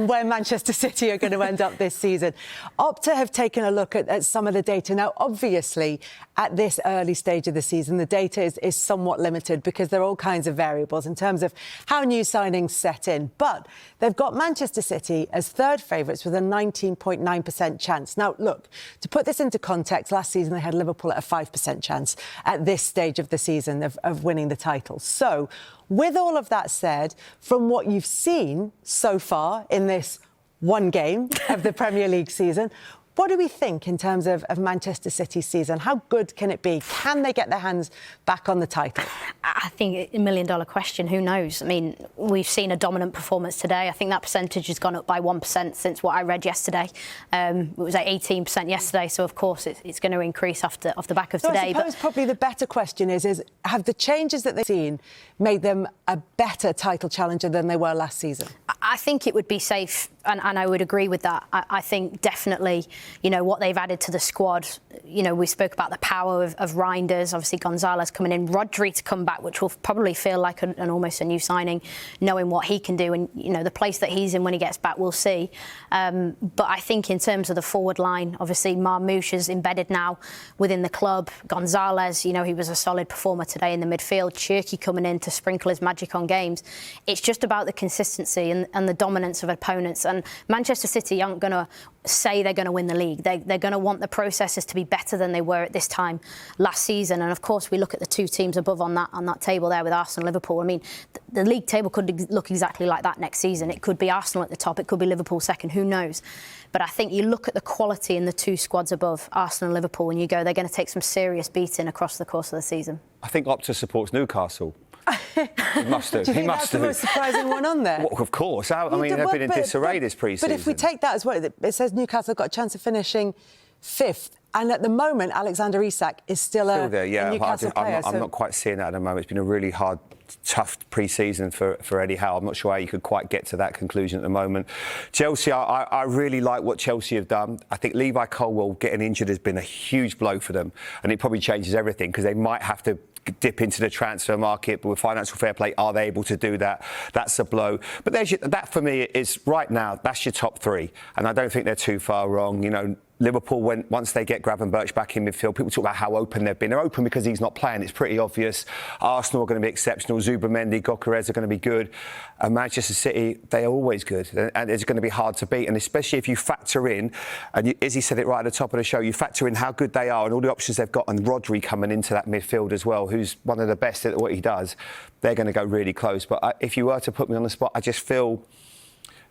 on where Manchester City are going to end up this season. Opta have taken a look at some of the data. Now, obviously, at this early stage of the season, the data is somewhat limited because there are all kinds of variables in terms of how new signings set in. But they've got Manchester City as third favourites with a 19.9% chance. Now, look, to put this into context, last season they had Liverpool at a 5% chance at this stage of the season of winning the title. So, with all of that said, from what you've seen so far in this one game of the Premier League season, what do we think in terms of Manchester City's season? How good can it be? Can they get their hands back on the title? I think $1 million question. Who knows? I mean, we've seen a dominant performance today. I think that percentage has gone up by 1% since what I read yesterday. It was like 18% yesterday, so of course it's going to increase off the back of today. I suppose probably the better question is have the changes that they've seen made them a better title challenger than they were last season? I think it would be safe, and I would agree with that. I think definitely, you know, what they've added to the squad, you know, we spoke about the power of Reinders, obviously Gonzalez coming in, Rodri to come back, which will probably feel like an almost a new signing, knowing what he can do and, you know, the place that he's in when he gets back, we'll see. But I think in terms of the forward line, obviously Marmoush is embedded now within the club. Gonzalez, you know, he was a solid performer today in the midfield. Cherki coming in to sprinkle his magic on games. It's just about the consistency and the dominance of opponents. And Manchester City aren't going to say they're going to win the league. They're going to want the processes to be better than they were at this time last season. And of course, we look at the two teams above on that table there with Arsenal and Liverpool. I mean, the league table could look exactly like that next season. It could be Arsenal at the top. It could be Liverpool second. Who knows? But I think you look at the quality in the two squads above, Arsenal and Liverpool, and you go, they're going to take some serious beating across the course of the season. I think Opta supports Newcastle. He must have. Do you think that's the most surprising one on there? Well, of course. I mean, they've been in disarray this pre-season. But if we take that as well, it says Newcastle have got a chance of finishing fifth. And at the moment, Alexander Isak is still a Newcastle player. I'm not quite seeing that at the moment. It's been a really hard, tough pre-season for Eddie Howe. I'm not sure how you could quite get to that conclusion at the moment. Chelsea, I really like what Chelsea have done. I think Levi Colwill getting injured has been a huge blow for them. And it probably changes everything because they might have to dip into the transfer market, but with financial fair play, are they able to do that? That's a blow. But that for me is right now, that's your top three. And I don't think they're too far wrong. You know, Liverpool, once they get Gravenberch back in midfield, people talk about how open they've been. They're open because he's not playing. It's pretty obvious. Arsenal are going to be exceptional. Zubimendi, Gyökeres are going to be good. And Manchester City, they are always good. And it's going to be hard to beat. And especially if you factor in, and Izzy said it right at the top of the show, you factor in how good they are and all the options they've got, and Rodri coming into that midfield as well, who's one of the best at what he does, they're going to go really close. But if you were to put me on the spot, I just feel,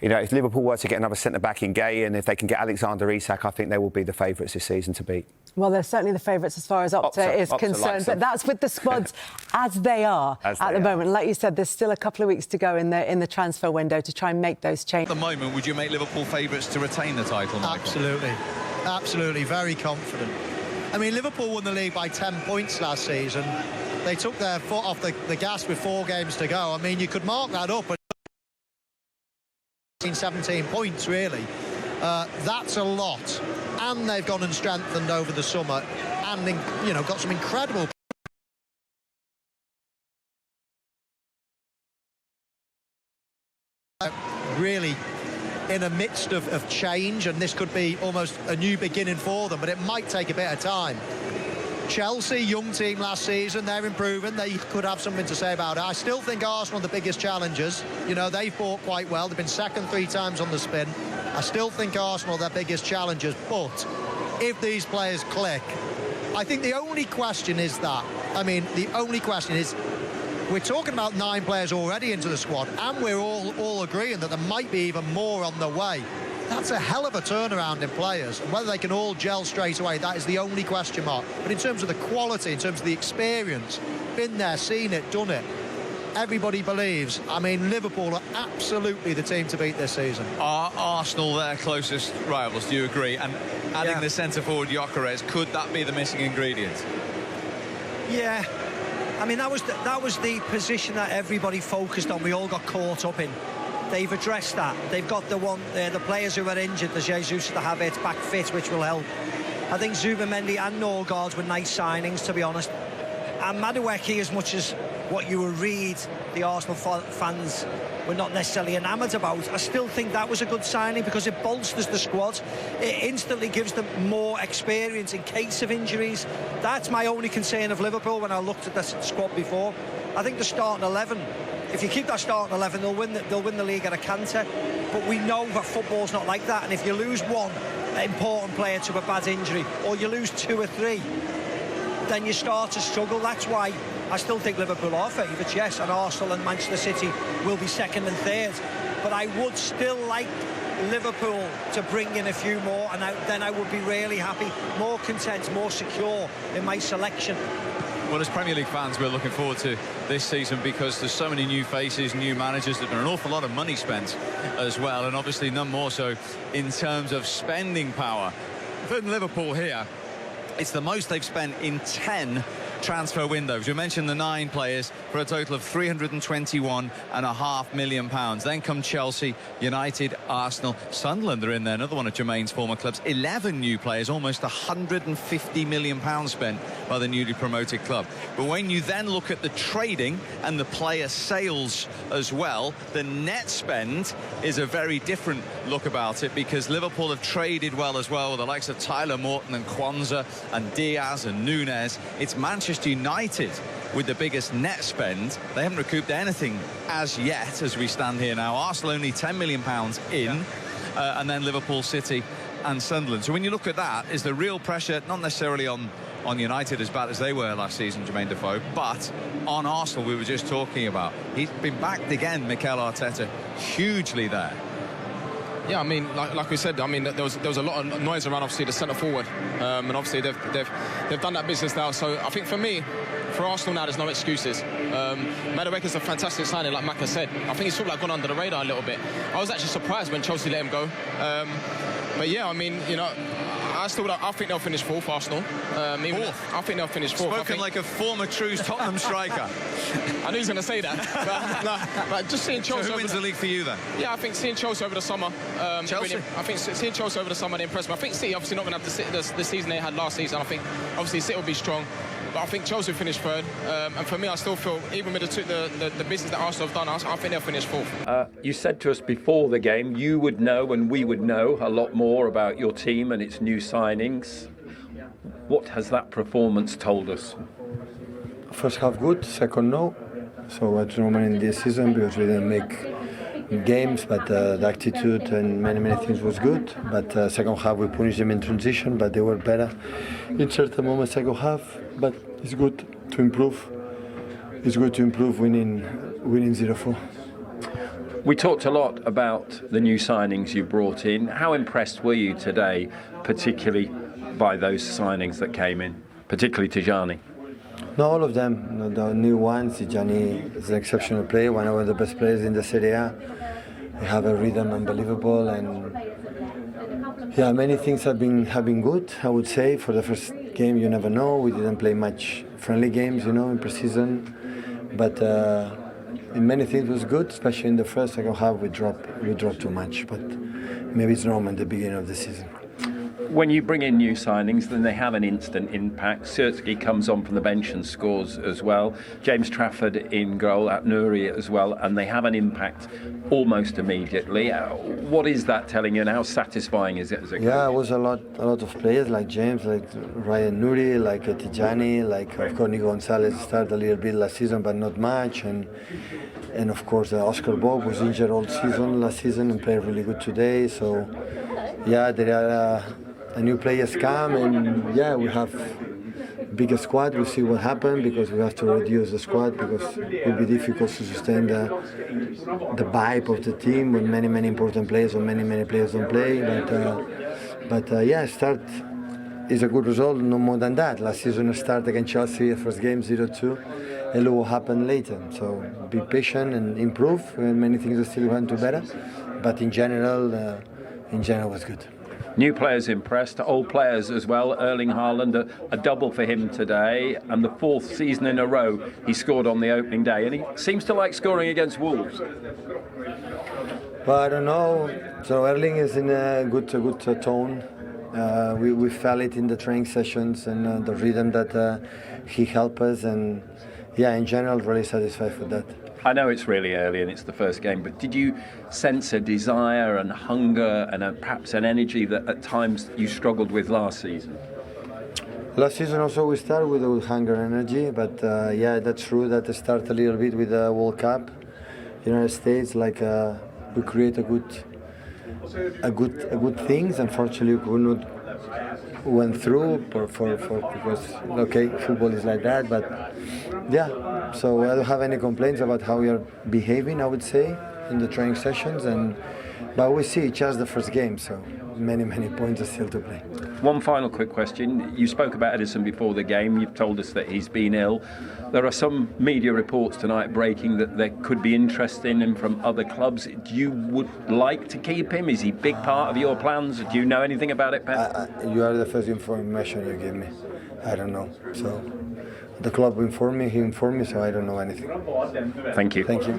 you know, if Liverpool were to get another centre-back in Gay, and if they can get Alexander Isak, I think they will be the favourites this season to beat. Well, they're certainly the favourites as far as Opta is concerned, but that's with the squads as they are at the moment. Like you said, there's still a couple of weeks to go in the transfer window to try and make those changes. At the moment, would you make Liverpool favourites to retain the title, Michael? Absolutely. Absolutely. Very confident. I mean, Liverpool won the league by 10 points last season. They took their foot off the gas with 4 games to go. I mean, you could mark that up. 17 points, really. That's a lot. And they've gone and strengthened over the summer and, you know, got some incredible... really in a midst of change, and this could be almost a new beginning for them, but it might take a bit of time. Chelsea, young team last season, they're improving. They could have something to say about it. I still think Arsenal are the biggest challengers. You know, they've fought quite well. They've been second 3 times on the spin. I still think Arsenal are their biggest challengers. But if these players click, I think the only question is that. I mean, the only question is, we're talking about 9 players already into the squad, and we're all agreeing that there might be even more on the way. That's a hell of a turnaround in players, and whether they can all gel straight away, that is the only question mark. But in terms of the quality, in terms of the experience, been there, seen it, done it, everybody believes. I mean, Liverpool are absolutely the team to beat this season. Are Arsenal their closest rivals, do you agree? And adding the centre-forward Gyökeres, could that be the missing ingredient? Yeah. I mean, that was the position that everybody focused on. We all got caught up in. They've addressed that. They've got the players who are injured, the Jesus, the Havertz back fit, which will help. I think Zubimendi and Norgard were nice signings, to be honest. And Madueke, as much as what you would read the Arsenal fans were not necessarily enamoured about, I still think that was a good signing because it bolsters the squad. It instantly gives them more experience in case of injuries. That's my only concern of Liverpool when I looked at the squad before. I think the starting 11, if you keep that starting 11, they'll win the league at a canter. But we know that football's not like that, and if you lose one important player to a bad injury, or you lose 2 or 3, then you start to struggle. That's why I still think Liverpool are favourites, yes, and Arsenal and Manchester City will be second and third. But I would still like Liverpool to bring in a few more, and then I would be really happy, more content, more secure in my selection. Well, as Premier League fans, we're looking forward to this season because there's so many new faces, new managers. There's been an awful lot of money spent as well, and obviously none more so in terms of spending power. For Liverpool here, it's the most they've spent in 10 transfer windows. We mentioned the 9 players for a total of £321.5 million. Then come Chelsea, United, Arsenal, Sunderland are in there, another one of Jermaine's former clubs. 11 new players, almost £150 million spent by the newly promoted club. But when you then look at the trading and the player sales as well, the net spend is a very different look about it, because Liverpool have traded well as well with the likes of Tyler Morton and Kwanzaa and Diaz and Nunez. It's Manchester United with the biggest net spend. They haven't recouped anything as yet as we stand here now. Arsenal only £10 million in, and then Liverpool, City and Sunderland. So when you look at that, is the real pressure not necessarily on United as bad as they were last season, Jermaine Defoe, but on Arsenal, we were just talking about. He's been backed again, Mikel Arteta, hugely there. Yeah, I mean, like we said, I mean, there was a lot of noise around, obviously, the centre forward, and obviously they've done that business now. So I think for me, for Arsenal now, there's no excuses. Madueka's a fantastic signing, like Maka said. I think he's sort of like gone under the radar a little bit. I was actually surprised when Chelsea let him go. But yeah, I mean, you know, I think they'll finish fourth, Arsenal. Fourth? I think they'll finish fourth. Spoken like a former true Tottenham striker. I knew he was going to say that. But just seeing Chelsea. So who wins the league for you then? Yeah, I think seeing Chelsea over the summer. Chelsea? Really, I think seeing Chelsea over the summer, they impressed me. I think City obviously not going to have the season they had last season. I think obviously City will be strong. But I think Chelsea will finish third. And for me, I still feel, even with the business that Arsenal have done, I think they'll finish fourth. You said to us before the game, you would know and we would know a lot more about your team and its new signings. What has that performance told us? First half good, second no. So it's normal in this season because we didn't make games, but the attitude and many things was good. But second half we punished them in transition, but they were better in certain moments second half. But it's good to improve. It's good to improve winning 0-4. We talked a lot about the new signings you brought in. How impressed were you today, particularly by those signings that came in, particularly Tijani? No, all of them. The new ones. Tijani is an exceptional player, one of the best players in the Serie A. They have a rhythm unbelievable, and yeah, many things have been good. I would say for the first game, you never know. We didn't play much friendly games, you know, in pre-season, but in many things it was good, especially in the first. Second half we dropped too much, but maybe it's normal at the beginning of the season. When you bring in new signings, then they have an instant impact. Sirski comes on from the bench and scores as well. James Trafford in goal, at Nouri as well, and they have an impact almost immediately. What is that telling you, and how satisfying is it as a coach? Yeah, it was a lot of players like James, like Ryan Nouri, like Tijani, like of course Nico Gonzalez started a little bit last season, but not much, and of course Oscar Bob was injured all season last season and played really good today. So yeah, there are. New players come, and yeah, we have bigger squad. We'll see what happens because we have to reduce the squad because it will be difficult to sustain the vibe of the team when many important players or many players don't play. But yeah, start is a good result, no more than that. Last season start against Chelsea, first game 0-2, and look what happened later. So be patient and improve. Many things are still going to better, but in general was good. New players impressed, old players as well. Erling Haaland, a double for him today, and the fourth season in a row he scored on the opening day, and he seems to like scoring against Wolves. Well, I don't know. So Erling is in a good tone. We felt it in the training sessions and the rhythm that he helped us, and yeah, in general, really satisfied with that. I know it's really early and it's the first game, but did you sense a desire and hunger and perhaps an energy that at times you struggled with last season? Last season also we started with hunger and energy, but yeah, that's true that it started a little bit with the World Cup. United States, like we create a good things. Unfortunately, we could not went through because okay, football is like that. But yeah, so I don't have any complaints about how we are behaving, I would say, in the training sessions. But we see it's just the first game, so many points are still to play. One final quick question. You spoke about Edison before the game. You've told us that he's been ill. There are some media reports tonight breaking that there could be interest in him from other clubs. Do you would like to keep him? Is he a big part of your plans? Do you know anything about it, Pep? You are the first information you give me. I don't know. So the club informed me, he informed me, so I don't know anything. Thank you. Thank you.